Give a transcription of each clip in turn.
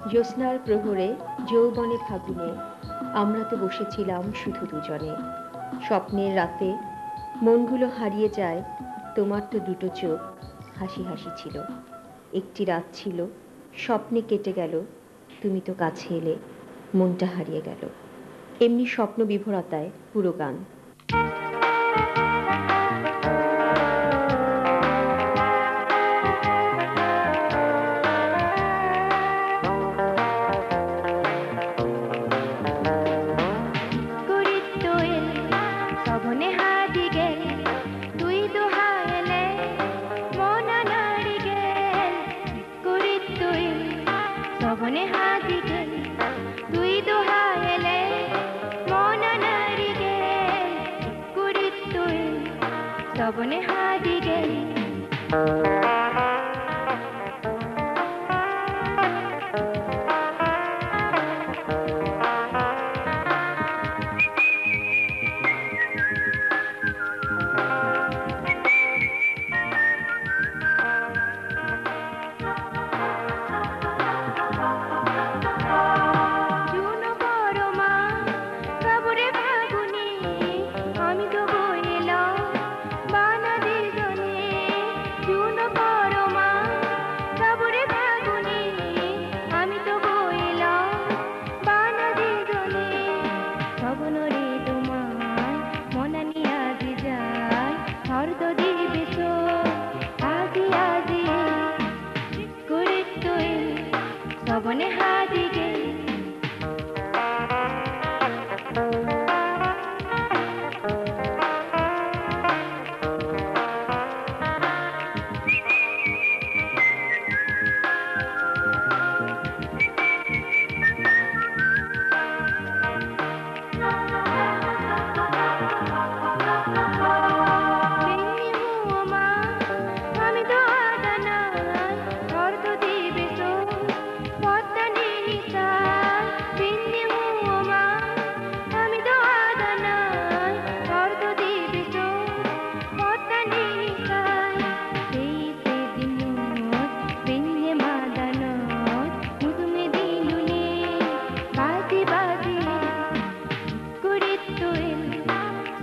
জ্যোৎস্নার প্রহরে যৌবনে ফাগুনে আমরা তো বসেছিলাম শুধু দুজনে। স্বপ্নের রাতে মনগুলো হারিয়ে যায়, তোমার তো দুটো চোখ হাসি হাসি ছিল। একটি রাত ছিল, স্বপ্নে কেটে গেল, তুমি তো কাছে এলে, মনটা হারিয়ে গেল। এমনি স্বপ্ন বিভোরতায় পুরো গান। শ্রবণে হাদি গেল শ্রবণে হাদি গেল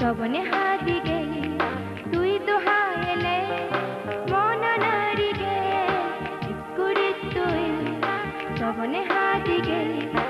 শ্রবণে হাদি গেল তুই তো হায়লে মনা নারী গে কুড়ি তুই শ্রবণে হাদি গেল